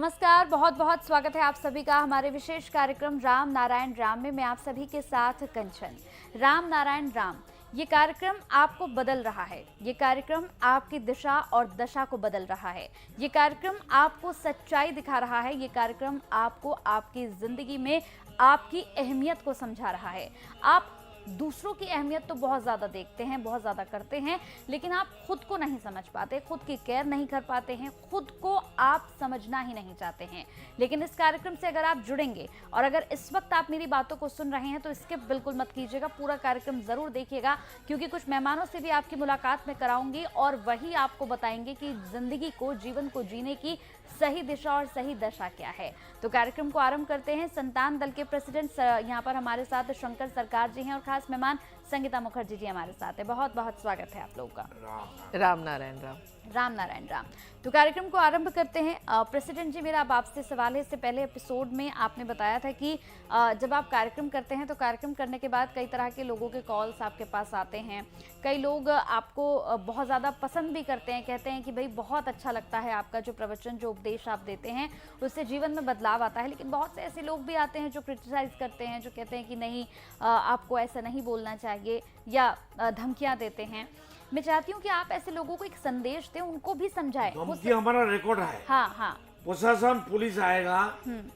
नमस्कार, बहुत बहुत स्वागत है आप सभी का हमारे विशेष कार्यक्रम राम नारायण राम में। मैं आप सभी के साथ कंचन। राम नारायण राम, ये कार्यक्रम आपको बदल रहा है। ये कार्यक्रम आपकी दिशा और दशा को बदल रहा है। ये कार्यक्रम आपको सच्चाई दिखा रहा है। ये कार्यक्रम आपको आपकी जिंदगी में आपकी अहमियत को समझा रहा है। आप दूसरों की अहमियत तो बहुत ज़्यादा देखते हैं, बहुत ज़्यादा करते हैं, लेकिन आप खुद को नहीं समझ पाते, खुद की केयर नहीं कर पाते हैं, खुद को आप समझना ही नहीं चाहते हैं। लेकिन इस कार्यक्रम से अगर आप जुड़ेंगे और अगर इस वक्त आप मेरी बातों को सुन रहे हैं तो स्किप बिल्कुल मत कीजिएगा, पूरा कार्यक्रम ज़रूर देखिएगा, क्योंकि कुछ मेहमानों से भी आपकी मुलाकात में कराऊंगी और वही आपको बताएंगे कि ज़िंदगी को, जीवन को जीने की सही दिशा और सही दशा क्या है। तो कार्यक्रम को आरंभ करते हैं। संतान दल के प्रेसिडेंट यहाँ पर हमारे साथ शंकर सरकार जी हैं और खास मेहमान संगीता मुखर्जी जी हमारे साथ है। बहुत बहुत स्वागत है आप लोगों का। राम नारायण राम। राम नारायण राम। तो कार्यक्रम को आरंभ करते हैं। प्रेसिडेंट जी, मेरा अब आपसे सवाल है। इससे पहले एपिसोड में आपने बताया था कि जब आप कार्यक्रम करते हैं तो कार्यक्रम करने के बाद कई तरह के लोगों के कॉल्स आपके पास आते हैं। कई लोग आपको बहुत ज़्यादा पसंद भी करते हैं, कहते हैं कि भाई बहुत अच्छा लगता है आपका जो प्रवचन, जो उपदेश आप देते हैं, उससे जीवन में बदलाव आता है। लेकिन बहुत से ऐसे लोग भी आते हैं जो क्रिटिसाइज करते हैं, जो कहते हैं कि नहीं, आपको ऐसा नहीं बोलना चाहिए, या धमकियाँ देते हैं। मैं चाहती हूँ कि आप ऐसे लोगों को एक संदेश दें, उनको भी समझाएं। धमकी हमारा रिकॉर्ड है। हाँ हाँ। प्रशासन, पुलिस आएगा,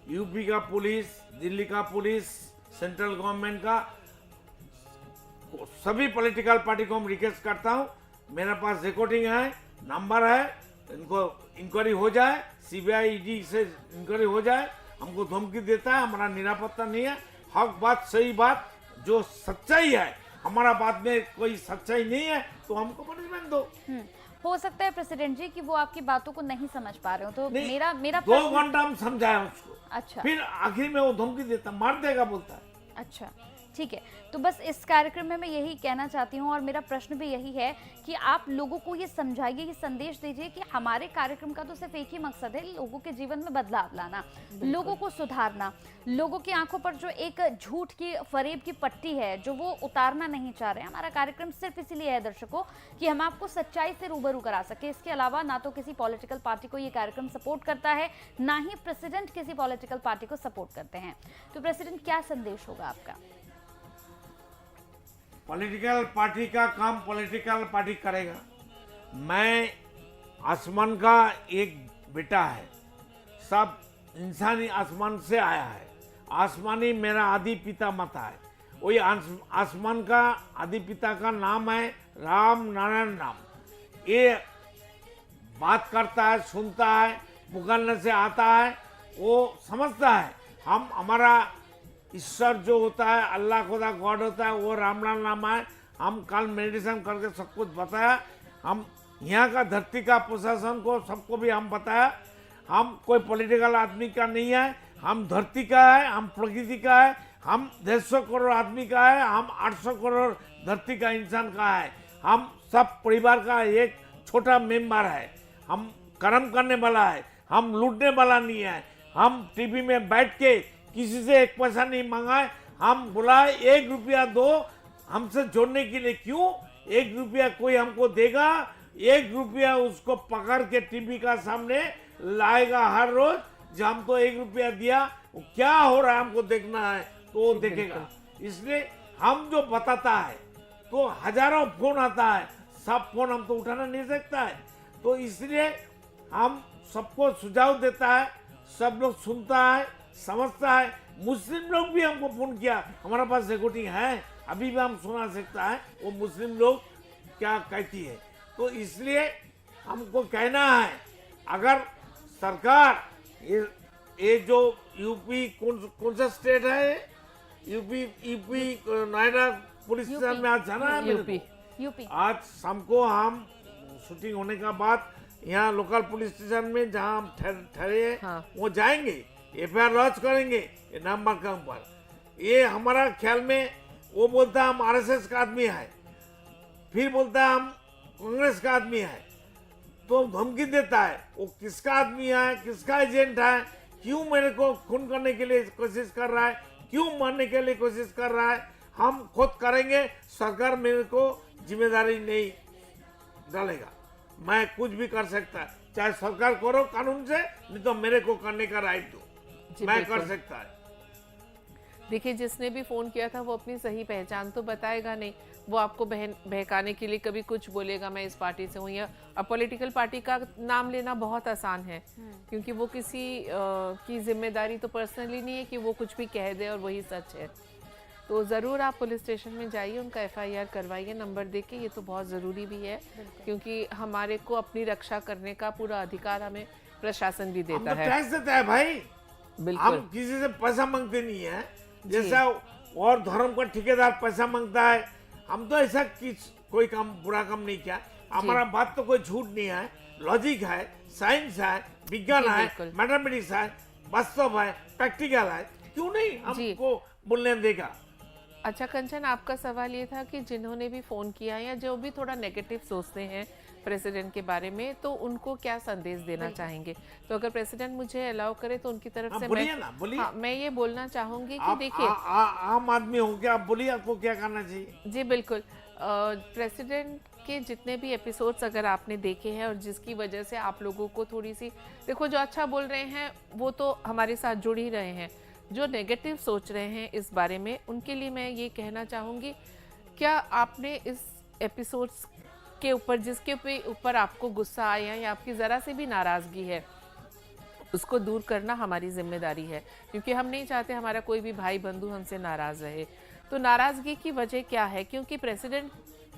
यूपी का पुलिस, दिल्ली का पुलिस, सेंट्रल गवर्नमेंट का, सभी पॉलिटिकल पार्टी को हम रिक्वेस्ट करता हूँ, मेरे पास रिकॉर्डिंग है, नंबर है, इनको इंक्वायरी हो जाए, सीबीआई ईडी से इंक्वायरी हो जाए। हमको धमकी देता है, हमारा निरापत्ता नहीं है। हक बात, सही बात, जो सच्चाई है, हमारा बात में कोई सच्चाई नहीं है तो हमको पनिशमेंट दो। हो सकता है प्रेसिडेंट जी कि वो आपकी बातों को नहीं समझ पा रहे हो, तो मेरा 2 घंटा हम समझाए उसको। अच्छा। फिर आखिर में वो धमकी देता, मार देगा बोलता है। अच्छा, ठीक है। तो बस इस कार्यक्रम में मैं यही कहना चाहती हूँ और मेरा प्रश्न भी यही है कि आप लोगों को ये समझाइए, ये संदेश दीजिए कि हमारे कार्यक्रम का तो सिर्फ एक ही मकसद है, लोगों के जीवन में बदलाव लाना, लोगों को सुधारना। लोगों की आंखों पर जो एक झूठ की, फरेब की पट्टी है, जो वो उतारना नहीं चाह रहे हैं। हमारा कार्यक्रम सिर्फ इसीलिए है दर्शकों कि हम आपको सच्चाई से रूबरू करा सके। इसके अलावा ना तो किसी पॉलिटिकल पार्टी को ये कार्यक्रम सपोर्ट करता है, ना ही प्रेसिडेंट किसी पॉलिटिकल पार्टी को सपोर्ट करते हैं। तो प्रेसिडेंट, क्या संदेश होगा आपका? पॉलिटिकल पार्टी का काम पॉलिटिकल पार्टी करेगा। मैं आसमान का एक बेटा है, सब इंसानी आसमान से आया है। आसमानी मेरा आदि पिता माता है। वही आसमान का आदि पिता का नाम है राम नारायण राम। ये बात करता है, सुनता है, पुकारने से आता है, वो समझता है। हम, हमारा ईश्वर जो होता है, अल्लाह खुदा गॉड होता है, वो राम नाम है। हम कल मेडिटेशन करके सब कुछ बताया। हम यहाँ का धरती का प्रशासन को, सबको भी हम बताया। हम कोई पॉलिटिकल आदमी का नहीं है, हम धरती का है, हम प्रकृति का है, हम 150 करोड़ आदमी का है, हम 800 करोड़ धरती का इंसान का है। हम सब परिवार का एक छोटा मेंबर है। हम कर्म करने वाला है, हम लूटने वाला नहीं है। हम टीवी में बैठ के किसी से 1 पैसा नहीं मांगा है। हम बुलाए 1 रुपया दो हमसे जोड़ने के लिए। क्यों 1 रुपया कोई हमको देगा? 1 रुपया उसको पकड़ के टीवी का सामने लाएगा हर रोज। जब हमको 1 रुपया दिया, वो क्या हो रहा है हमको देखना है, तो वो देखेगा। इसलिए हम जो बताता है तो हजारों फोन आता है, सब फोन हम तो उठाना नहीं सकता है। तो इसलिए हम सबको सुझाव देता है, सब लोग सुनता है, समझता है। मुस्लिम लोग भी हमको फोन किया, हमारे पास रिकॉर्डिंग है, अभी भी हम सुना सकता है वो मुस्लिम लोग क्या कहती है। तो इसलिए हमको कहना है, अगर सरकार ये जो यूपी, कौन सा स्टेट है, यूपी नोएडा पुलिस स्टेशन में आज जाना है यूपी। आज शाम को हम शूटिंग होने का बाद यहाँ लोकल पुलिस स्टेशन में जहाँ हम ठहरे हैं, हाँ। वो जाएंगे, एफआईआर लॉन्च करेंगे ये नंबर के ऊपर। ये हमारा ख्याल में, वो बोलता है हम आरएसएस का आदमी है, फिर बोलता है हम कांग्रेस का आदमी है, तो धमकी देता है। वो किसका आदमी है, किसका एजेंट है, क्यों मेरे को खून करने के लिए कोशिश कर रहा है, क्यों मारने के लिए कोशिश कर रहा है, हम खुद करेंगे। सरकार मेरे को जिम्मेदारी नहीं डालेगा, मैं कुछ भी कर सकता है। चाहे सरकार करो कानून से, नहीं तो मेरे को करने का राइट दो, जी, मैं कर बिल्कुल। सकता है। देखिए, जिसने भी फोन किया था वो अपनी सही पहचान तो बताएगा नहीं, वो आपको बहकाने के लिए कभी कुछ बोलेगा, मैं इस पार्टी से हूँ, या अब पॉलिटिकल पार्टी का नाम लेना बहुत आसान है, क्योंकि वो किसी की जिम्मेदारी तो पर्सनली नहीं है कि वो कुछ भी कह दे और वही सच है। तो ज़रूर आप पुलिस स्टेशन में जाइए, उनका एफआईआर करवाइए नंबर दे के, ये तो बहुत ज़रूरी भी है, क्योंकि हमारे को अपनी रक्षा करने का पूरा अधिकार हमें प्रशासन भी हम देता तो है। टैक्स देते हैं भाई, बिल्कुल। हम किसी से पैसा मांगते नहीं है, जैसा और धर्म का ठेकेदार पैसा मांगता है, हम तो ऐसा कोई काम बुरा काम नहीं किया। हमारा बात तो कोई झूठ नहीं है, लॉजिक है, साइंस है, विज्ञान जी, है, बिल्कुल। मैथमेटिक्स है, वास्तव है, प्रैक्टिकल है, क्यों नहीं हमको बोलने देगा। अच्छा कंचन, आपका सवाल ये था कि जिन्होंने भी फ़ोन किया या जो भी थोड़ा नेगेटिव सोचते हैं प्रेसिडेंट के बारे में, तो उनको क्या संदेश देना चाहेंगे? तो अगर प्रेसिडेंट मुझे अलाउ करे तो उनकी तरफ से बोलिए ना, बोलिए। हाँ, मैं ये बोलना चाहूँगी कि आप देखिए, आम आदमी हो क्या, आप बोलिए, आपको क्या करना चाहिए। जी बिल्कुल, प्रेसिडेंट के जितने भी एपिसोड्स अगर आपने देखे हैं और जिसकी वजह से आप लोगों को थोड़ी सी, देखो जो अच्छा बोल रहे हैं वो तो हमारे साथ जुड़ ही रहे हैं, जो नेगेटिव सोच रहे हैं इस बारे में, उनके लिए मैं ये कहना चाहूँगी, क्या आपने इस एपिसोड्स के ऊपर जिसके ऊपर आपको गुस्सा आया या आपकी ज़रा से भी नाराज़गी है, उसको दूर करना हमारी जिम्मेदारी है, क्योंकि हम नहीं चाहते हमारा कोई भी भाई बंधु हमसे नाराज़ रहे। तो नाराज़गी की वजह क्या है? क्योंकि प्रेसिडेंट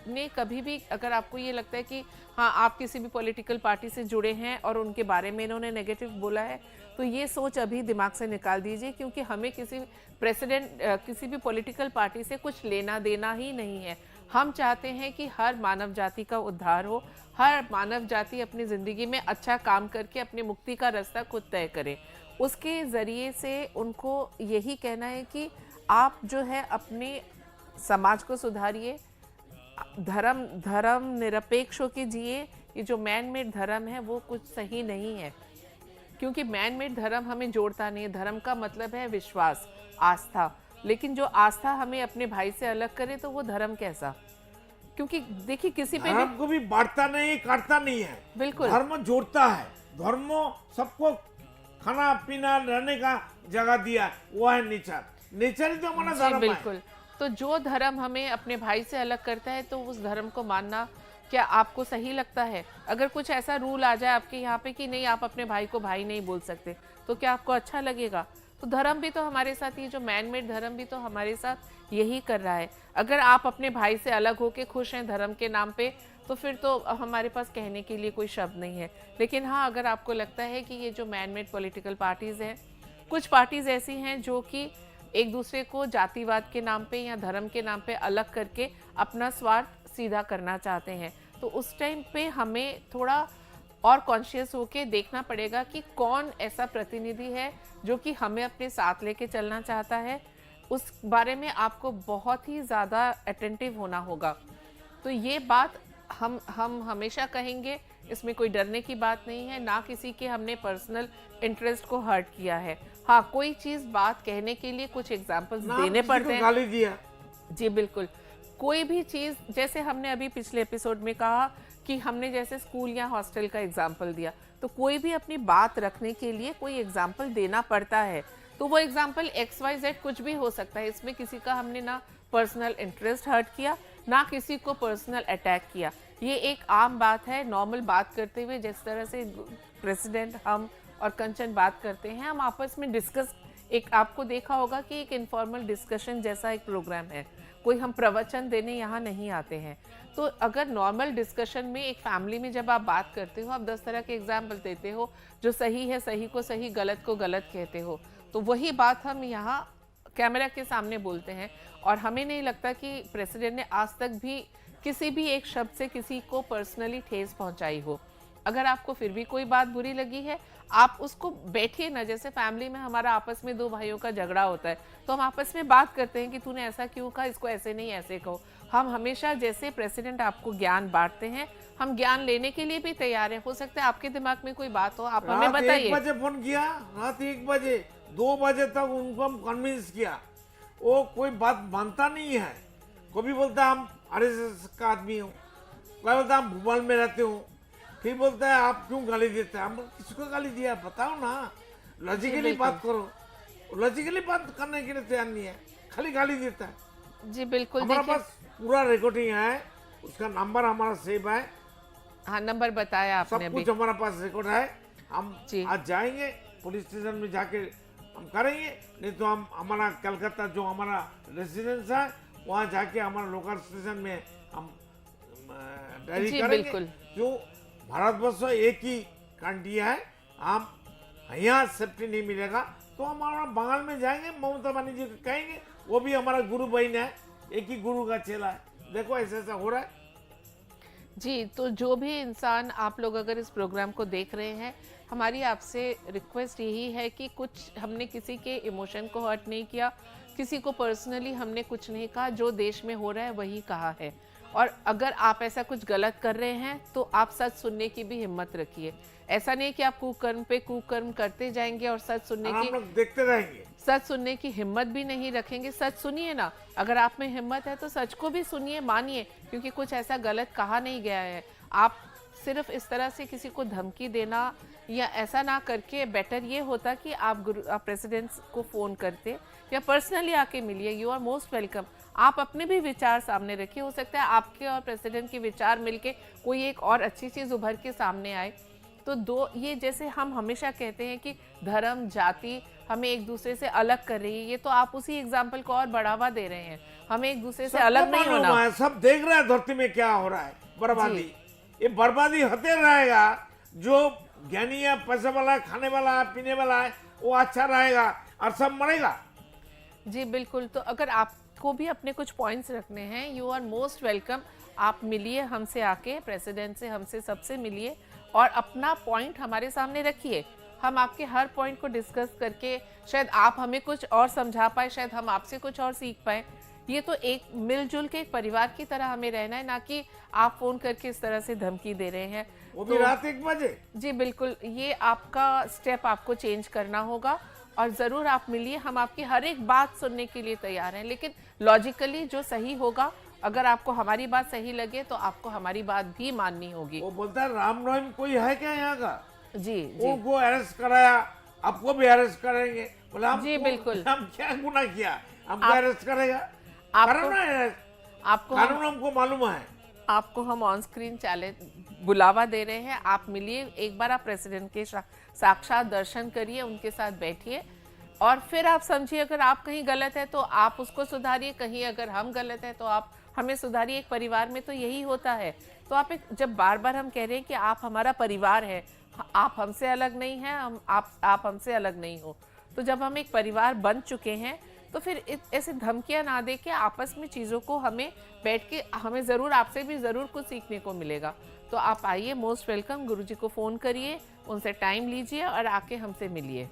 ने कभी भी, अगर आपको ये लगता है कि हाँ आप किसी भी पॉलिटिकल पार्टी से जुड़े हैं और उनके बारे में इन्होंने नेगेटिव बोला है, तो ये सोच अभी दिमाग से निकाल दीजिए, क्योंकि हमें किसी भी पॉलिटिकल पार्टी से कुछ लेना देना ही नहीं है। हम चाहते हैं कि हर मानव जाति का उद्धार हो, हर मानव जाति अपनी ज़िंदगी में अच्छा काम करके अपनी मुक्ति का रास्ता खुद तय करे। उसके ज़रिए से उनको यही कहना है कि आप जो है अपने समाज को सुधारिए, धर्म निरपेक्ष होके जिए। ये जो मैन मेड धर्म है वो कुछ सही नहीं है, क्योंकि मैन मेड धर्म हमें जोड़ता नहीं है। धर्म का मतलब है विश्वास, आस्था, लेकिन जो आस्था हमें अपने भाई से अलग करे तो वो धर्म कैसा? क्योंकि देखिए किसी पे धर्म को भी बांटता नहीं, काटता नहीं है, बिल्कुल धर्म जोड़ता है। धर्म सबको खाना पीना रहने का जगह दिया, वो है नेचर। नेचर ही तो हमारा जी, धर्म है। बिल्कुल। तो जो धर्म हमें अपने भाई से अलग करता है, तो उस धर्म को मानना क्या आपको सही लगता है? अगर कुछ ऐसा रूल आ जाए आपके यहाँ पे कि नहीं आप अपने भाई को भाई नहीं बोल सकते, तो क्या आपको अच्छा लगेगा? तो धर्म भी तो हमारे साथ, ये जो मैन मेड धर्म भी तो हमारे साथ यही कर रहा है। अगर आप अपने भाई से अलग होके खुश हैं धर्म के नाम पे, तो फिर तो हमारे पास कहने के लिए कोई शब्द नहीं है। लेकिन हाँ, अगर आपको लगता है कि ये जो मैन मेड पॉलिटिकल पार्टीज़ हैं, कुछ पार्टीज़ ऐसी हैं जो कि एक दूसरे को जातिवाद के नाम पे या धर्म के नाम पे अलग करके अपना स्वार्थ सीधा करना चाहते हैं, तो उस टाइम पे हमें थोड़ा और कॉन्शियस होके देखना पड़ेगा कि कौन ऐसा प्रतिनिधि है जो कि हमें अपने साथ लेके चलना चाहता है। उस बारे में आपको बहुत ही ज़्यादा अटेंटिव होना होगा। तो ये बात हम हमेशा कहेंगे, इसमें कोई डरने की बात नहीं है, ना किसी के हमने पर्सनल इंटरेस्ट को हर्ट किया है। हाँ, कोई चीज़ बात कहने के लिए कुछ एग्जाम्पल्स देने पड़ते हैं। गाली दिया। जी बिल्कुल, कोई भी चीज़, जैसे हमने अभी पिछले एपिसोड में कहा कि हमने जैसे स्कूल या हॉस्टल का एग्जाम्पल दिया, तो कोई भी अपनी बात रखने के लिए कोई एग्जाम्पल देना पड़ता है। तो वो एग्जाम्पल XYZ कुछ भी हो सकता है, इसमें किसी का हमने ना पर्सनल इंटरेस्ट हर्ट किया, ना किसी को पर्सनल अटैक किया। ये एक आम बात है। नॉर्मल बात करते हुए जिस तरह से प्रेसिडेंट, हम और कंचन बात करते हैं, हम आपस में डिस्कस, एक आपको देखा होगा कि एक इनफॉर्मल डिस्कशन जैसा एक प्रोग्राम है, कोई हम प्रवचन देने यहाँ नहीं आते हैं। तो अगर नॉर्मल डिस्कशन में एक फैमिली में जब आप बात करते हो, आप 10 तरह के एग्जाम्पल देते हो, जो सही है सही को सही, गलत को गलत कहते हो, तो वही बात हम यहाँ कैमरा के सामने बोलते हैं। और हमें नहीं लगता कि प्रेसिडेंट ने आज तक भी किसी भी एक शब्द से किसी को पर्सनली ठेस पहुंचाई हो। अगर आपको फिर भी कोई बात बुरी लगी है, आप उसको बैठिए ना, जैसे फैमिली में हमारा आपस में दो भाइयों का झगड़ा होता है, तो हम आपस में बात करते हैं कि तूने ऐसा क्यों कहा, इसको ऐसे नहीं ऐसे कहो। हम हमेशा, जैसे प्रेसिडेंट आपको ज्ञान बांटते हैं, हम ज्ञान लेने के लिए भी तैयार हैं। हो सकता है आपके दिमाग में कोई बात हो, आप हमें बताइए। 1 बजे फोन किया, रात 1 बजे, 2 बजे तक उनको हम कन्विंस किया, वो कोई बात मानता नहीं है। कोई भी बोलता हम RSS का आदमी हूँ, कोई बोलता हम भोपाल में रहते हूँ, फिर बोलता है आप क्यों गाली देते हैं। हम किसको गाली दिया बताओ ना, लॉजिकली बात करो। लॉजिकली बात करने के लिए तैयार नहीं है, खाली गाली देता है। जी बिल्कुल, हमारे देखिए पास पूरा रिकॉर्डिंग है, उसका नंबर हमारा सेव है, हाँ नंबर बताया आपने सब अभी। कुछ हमारे पास रिकॉर्ड है। हम जी। आज जाएंगे पुलिस स्टेशन में, जाके हम करेंगे, नहीं तो हम हमारा कलकत्ता जो हमारा रेसिडेंस है वहाँ जाके हमारा लोकल स्टेशन में हम डायरी जी, करेंगे। बिल्कुल। जो भारतवर्ष एक ही कंट्री है, हम यहाँ सेफ्टी नहीं मिलेगा तो हम हमारा बंगाल में जाएंगे, ममता बनर्जी को कहेंगे, वो भी हमारा गुरु बहन है, एक ही गुरु का चेला है। देखो ऐसा ऐसा हो रहा है। जी, तो जो भी इंसान आप लोग अगर इस प्रोग्राम को देख रहे हैं, हमारी आपसे रिक्वेस्ट यही है कि कुछ हमने किसी के इमोशन को हर्ट नहीं किया, किसी को पर्सनली हमने कुछ नहीं कहा, जो देश में हो रहा है वही कहा है। और अगर आप ऐसा कुछ गलत कर रहे हैं तो आप सच सुनने की भी हिम्मत रखिए। ऐसा नहीं कि आप कुकर्म पे कुकर्म करते जाएंगे और सच सुनने हम की लोग देखते रहेंगे। सच सुनने की हिम्मत भी नहीं रखेंगे। सच सुनिए ना, अगर आप में हिम्मत है तो सच को भी सुनिए, मानिए, क्योंकि कुछ ऐसा गलत कहा नहीं गया है। आप सिर्फ इस तरह से किसी को धमकी देना या ऐसा ना करके बेटर ये होता कि आप प्रेसिडेंट को फ़ोन करते या पर्सनली आके मिलिए। You are most welcome. आप अपने भी विचार सामने रखिए, हो सकता है आपके और प्रेसिडेंट के विचार मिलके कोई एक और अच्छी चीज़ उभर के सामने आए। तो दो ये जैसे हम हमेशा कहते हैं कि धर्म जाति हमें एक दूसरे से अलग कर रही है, ये तो आप उसी एग्जाम्पल को और बढ़ावा दे रहे हैं। हमें एक दूसरे से अलग नहीं होना। सब देख रहे हैं धरती में क्या हो रहा है, बर्बादी। ये बर्बादी होते रहेगा। जो ज्ञानी है, पैसे वाला है, खाने वाला है, पीने वाला है, वो अच्छा रहेगा और सब मरेगा। जी बिल्कुल। तो अगर आपको भी अपने कुछ पॉइंट्स रखने हैं, यू आर मोस्ट वेलकम। आप मिलिए हमसे आके, प्रेसिडेंट से, हमसे सबसे मिलिए और अपना पॉइंट हमारे सामने रखिए। हम आपके हर पॉइंट को डिस्कस करके शायद आप हमें कुछ और समझा पाए, शायद हम आपसे कुछ और सीख पाए। ये तो एक मिलजुल के एक परिवार की तरह हमें रहना है, ना कि आप फोन करके इस तरह से धमकी दे रहे हैं। वो भी रात 1 बजे। जी बिल्कुल, ये आपका स्टेप आपको चेंज करना होगा और ज़रूर आप मिलिए। हम आपकी हर एक बात सुनने के लिए तैयार हैं, लेकिन लॉजिकली जो सही होगा, अगर आपको हमारी बात सही लगे तो आपको हमारी बात भी माननी होगी। वो बोलता है रामनवमी कोई है क्या यहाँ का? जी जी उनको अरेस्ट कराया, आपको भी अरेस्ट करेंगे। बोला हम जी बिल्कुल। हम क्या गुनाह किया, हमको अरेस्ट करेगा? करो ना अरेस्ट, आपको कानून हमको मालूम है। आपको हम ऑन स्क्रीन चैलेंज बुलावा दे रहे हैं। आप मिलिए एक बार, आप प्रेसिडेंट के साक्षात दर्शन करिए, उनके साथ बैठिए और फिर आप समझिए अगर आप कहीं गलत है तो आप उसको सुधारिए, कहीं अगर हम गलत हैं तो आप हमें सुधारिए। एक परिवार में तो यही होता है। तो आप जब बार बार हम कह रहे हैं कि आप हमारा परिवार है, आप हमसे अलग नहीं हैं, आप हमसे अलग नहीं हो, तो जब हम एक परिवार बन चुके हैं तो फिर ऐसे धमकियां ना दे के आपस में चीज़ों को हमें बैठ के, हमें ज़रूर आपसे भी ज़रूर कुछ सीखने को मिलेगा। तो आप आइए, मोस्ट वेलकम। गुरुजी को फ़ोन करिए, उनसे टाइम लीजिए और आके हमसे मिलिए।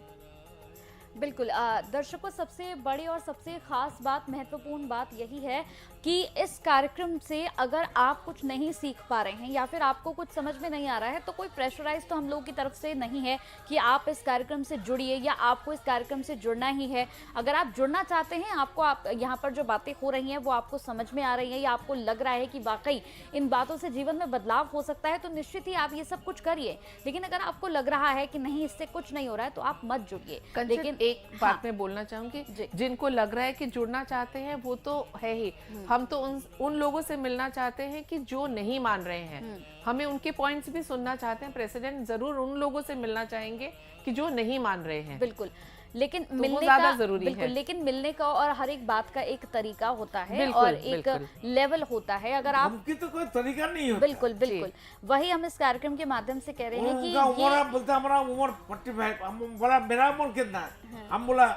बिल्कुल। दर्शकों, सबसे बड़ी और सबसे खास बात, महत्वपूर्ण बात यही है कि इस कार्यक्रम से अगर आप कुछ नहीं सीख पा रहे हैं या फिर आपको कुछ समझ में नहीं आ रहा है तो कोई प्रेशराइज तो हम लोगों की तरफ से नहीं है कि आप इस कार्यक्रम से जुड़िए या आपको इस कार्यक्रम से जुड़ना ही है। अगर आप जुड़ना चाहते हैं, आपको यहाँ पर जो बातें हो रही हैं वो आपको समझ में आ रही हैं या आपको लग रहा है कि वाकई इन बातों से जीवन में बदलाव हो सकता है, तो निश्चित ही आप ये सब कुछ करिए। लेकिन अगर आपको लग रहा है कि नहीं, इससे कुछ नहीं हो रहा है, तो आप मत जुड़िए। लेकिन एक बात मैं बोलना चाहूंगी, जिनको लग रहा है कि जुड़ना चाहते हैं वो तो है ही, हम तो उन लोगों से मिलना चाहते हैं कि जो नहीं मान रहे हैं, हमें उनके पॉइंट्स भी सुनना चाहते हैं। प्रेसिडेंट जरूर उन लोगों से मिलना चाहेंगे कि जो नहीं मान रहे हैं। बिल्कुल। लेकिन तो मिलने ज़्यादा का ज़रूरी बिल्कुल है। लेकिन मिलने का और हर एक बात का एक तरीका होता है बिल्कुल, और एक बिल्कुल। लेवल होता है। अगर आप उनकी तो कोई तरीका नहीं होता। बिल्कुल बिल्कुल वही हम इस कार्यक्रम के माध्यम से कह रहे हैं कि उनका उम्र बोलता हमारा उम्र 45, हम बोला मेरा उम्र कितना है, हम बोला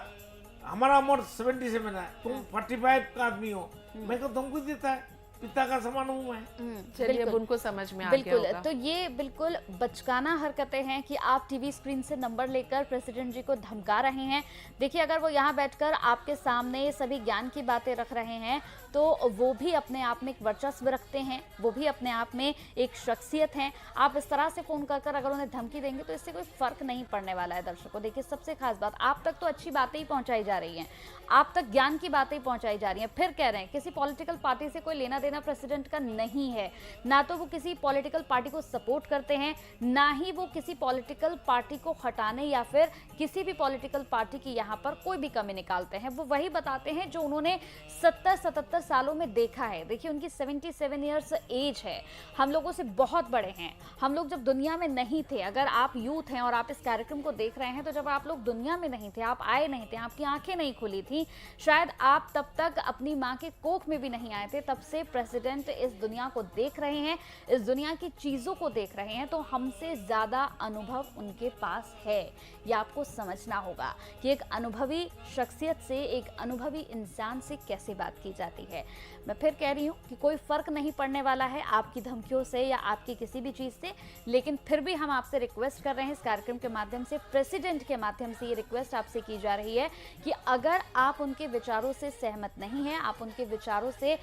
हमारा उम्र 77 है, तुम 45 का आदमी हो, मैं को तुमको देता है, पिता का समान हूँ मैं। चलिए, अब उनको समझ में आ गया बिल्कुल। होगा। तो ये बिल्कुल बचकाना हरकतें हैं कि आप टीवी स्क्रीन से नंबर लेकर प्रेसिडेंट जी को धमका रहे हैं। देखिए, अगर वो यहाँ बैठकर आपके सामने सभी ज्ञान की बातें रख रहे हैं तो वो भी अपने आप में एक वर्चस्व रखते हैं, वो भी अपने आप में एक शख्सियत हैं। आप इस तरह से फ़ोन कर अगर उन्हें धमकी देंगे तो इससे कोई फ़र्क नहीं पड़ने वाला है। दर्शकों, देखिए, सबसे खास बात, आप तक तो अच्छी बातें ही पहुँचाई जा रही हैं, आप तक ज्ञान की बातें ही पहुँचाई जा रही हैं। फिर कह रहे हैं किसी पॉलिटिकल पार्टी से कोई लेना देना लेना प्रेसिडेंट का नहीं है। ना तो वो किसी पॉलिटिकल पार्टी को सपोर्ट करते हैं, ना ही वो किसी पॉलिटिकल पार्टी को हटाने या फिर किसी भी पॉलिटिकल पार्टी की यहाँ पर कोई भी कमी निकालते हैं। वो वही बताते हैं जो उन्होंने 70-77 सालों में देखा है। देखिए, उनकी 77 ईयर्स एज है, हम लोगों से बहुत बड़े हैं। हम लोग जब दुनिया में नहीं थे, अगर आप यूथ हैं और आप इस कार्यक्रम को देख रहे हैं, तो जब आप लोग दुनिया में नहीं थे, आप आए नहीं थे, आपकी आंखें नहीं खुली थी, शायद आप तब तक अपनी माँ के कोख में भी नहीं आए थे, तब से प्रेसिडेंट इस दुनिया को देख रहे हैं, इस दुनिया की चीज़ों को देख रहे हैं। तो हमसे ज़्यादा अनुभव उनके पास है। ये आपको समझना होगा कि एक अनुभवी शख्सियत से, एक अनुभवी इंसान से कैसे बात की जाती है। मैं फिर कह रही हूँ कि कोई फ़र्क नहीं पड़ने वाला है आपकी धमकियों से या आपकी किसी भी चीज़ से, लेकिन फिर भी हम आपसे रिक्वेस्ट कर रहे हैं इस कार्यक्रम के माध्यम से, प्रेसिडेंट के माध्यम से ये रिक्वेस्ट आपसे की जा रही है कि अगर आप उनके विचारों से सहमत नहीं हैं, आप उनके विचारों से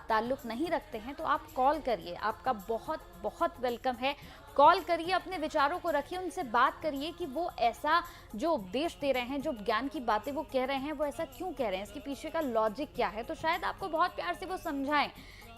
ताल्लुक़ नहीं रखते हैं, तो आप कॉल करिए। आपका बहुत बहुत वेलकम है। कॉल करिए, अपने विचारों को रखिए, उनसे बात करिए कि वो ऐसा जो उपदेश दे रहे हैं, जो ज्ञान की बातें वो कह रहे हैं, वो ऐसा क्यों कह रहे हैं, इसके पीछे का लॉजिक क्या है। तो शायद आपको बहुत प्यार से वो समझाएं।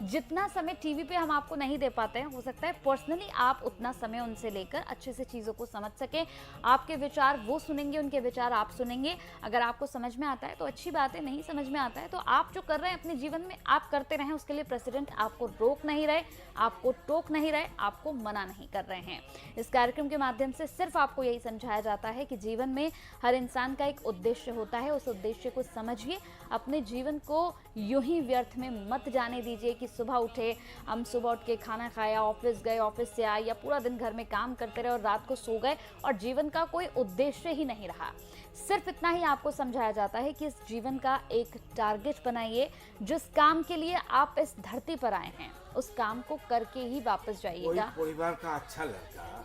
जितना समय टीवी पे हम आपको नहीं दे पाते हैं, हो सकता है पर्सनली आप उतना समय उनसे लेकर अच्छे से चीज़ों को समझ सकें। आपके विचार वो सुनेंगे, उनके विचार आप सुनेंगे। अगर आपको समझ में आता है तो अच्छी बात है, नहीं समझ में आता है तो आप जो कर रहे हैं अपने जीवन में आप करते रहें। उसके लिए प्रेसिडेंट आपको रोक नहीं रहे, आपको टोक नहीं रहे, आपको मना नहीं कर रहे हैं। इस कार्यक्रम के माध्यम से सिर्फ आपको यही समझाया जाता है कि जीवन में हर इंसान का एक उद्देश्य होता है। उस उद्देश्य को समझिए, अपने जीवन को यूं ही व्यर्थ में मत जाने दीजिए कि सुबह उठे, हम सुबह उठ के खाना खाया, ऑफिस गए, ऑफिस से आए, या पूरा दिन घर में काम करते रहे और रात को सो गए और जीवन का कोई उद्देश्य ही नहीं रहा। सिर्फ इतना ही आपको समझाया जाता है कि इस जीवन का एक टारगेट बनाइए। जिस काम के लिए आप इस धरती पर आए हैं, उस काम को करके ही वापस जाइएगा। कोई परिवार का अच्छा लड़का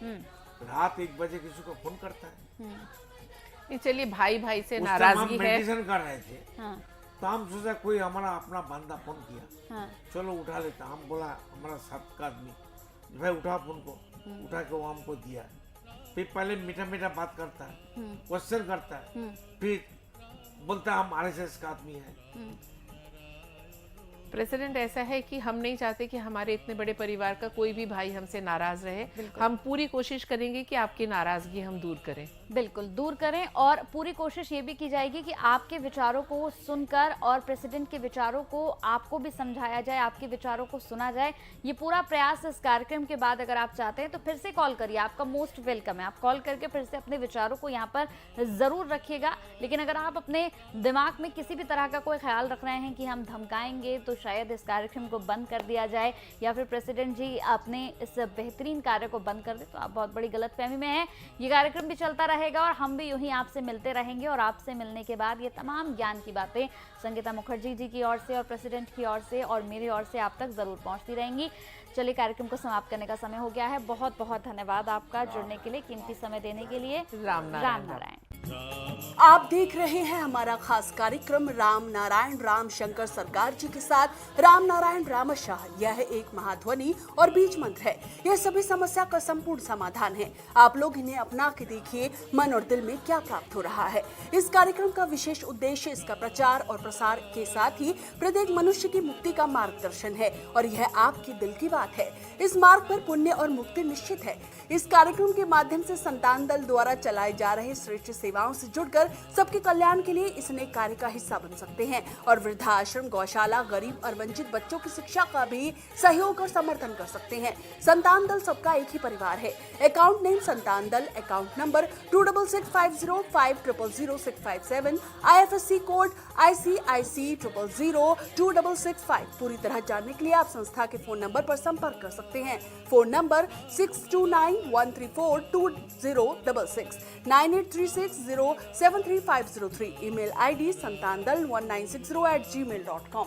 रात 1 बजे किसी को फोन करता है। नहीं, चलिए, भाई भाई से उस टाइम नाराजगी हम है। मेडिटेशन कर रहे थे। हाँ, तो हम सोचा कोई हमारा अपना बंदा फोन किया, हाँ, चलो उठा लेता। हम बोला हमारा 7 का आदमी, भाई उठा फोन को, उठा के वो हमको दिया। फिर पहले मीठा मीठा बात करता है, क्वेश्चन करता है, फिर बोलता है हम RSS का आदमी है। प्रेसिडेंट ऐसा है कि हम नहीं चाहते कि हमारे इतने बड़े परिवार का कोई भी भाई हमसे नाराज रहे। हम पूरी कोशिश करेंगे कि आपकी नाराजगी हम दूर करें। बिल्कुल दूर करें, और पूरी कोशिश ये भी की जाएगी कि आपके विचारों को सुनकर और प्रेसिडेंट के विचारों को आपको भी समझाया जाए, आपके विचारों को सुना जाए। ये पूरा प्रयास इस कार्यक्रम के बाद अगर आप चाहते हैं तो फिर से कॉल करिए, आपका मोस्ट वेलकम है। आप कॉल करके फिर से अपने विचारों को यहाँ पर ज़रूर रखिएगा। लेकिन अगर आप अपने दिमाग में किसी भी तरह का कोई ख्याल रख रहे हैं कि हम धमकाएंगे तो शायद इस कार्यक्रम को बंद कर दिया जाए या फिर प्रेसिडेंट जी अपने इस बेहतरीन कार्य को बंद कर दे, तो आप बहुत बड़ी गलतफहमी में हैं। ये कार्यक्रम भी चलता रहेगा और हम भी यूं ही आपसे मिलते रहेंगे, और आपसे मिलने के बाद ये तमाम ज्ञान की बातें संगीता मुखर्जी जी की ओर से और प्रेसिडेंट की ओर से और मेरी ओर से आप तक ज़रूर पहुंचती रहेंगी। चलिए, कार्यक्रम को समाप्त करने का समय हो गया है। बहुत बहुत धन्यवाद आपका जुड़ने के लिए, कीमती समय देने के लिए। राम नारायण। आप देख रहे हैं हमारा खास कार्यक्रम राम नारायण राम शंकर सरकार जी के साथ राम नारायण रामशाह। यह एक महाध्वनि और बीज मंत्र है। यह सभी समस्या का संपूर्ण समाधान है। आप लोग इन्हें अपना के देखिए, मन और दिल में क्या प्राप्त हो रहा है। इस कार्यक्रम का विशेष उद्देश्य इसका प्रचार और प्रसार के साथ ही प्रत्येक मनुष्य की मुक्ति का मार्गदर्शन है, और यह आपकी दिल की बात है। इस मार्ग पर पुण्य और मुक्ति निश्चित है। इस कार्यक्रम के माध्यम से संतान दल द्वारा चलाए जा रहे श्रेष्ठ सेवाओं से जुड़कर सबके कल्याण के लिए इस नए कार्य का हिस्सा बन सकते हैं, और वृद्धाश्रम, गौशाला, गरीब और वंचित बच्चों की शिक्षा का भी सहयोग और समर्थन कर सकते हैं। संतान दल सबका एक ही परिवार है। अकाउंट नेम संतान दल, account number 266505000657, IFSC code ICIC 000265। पूरी तरह जानने के लिए आप संस्था के फोन नंबर पर संपर्क कर सकते हैं। Phone number 6291342066, 9836073503। Email ID santandal1960@gmail.com।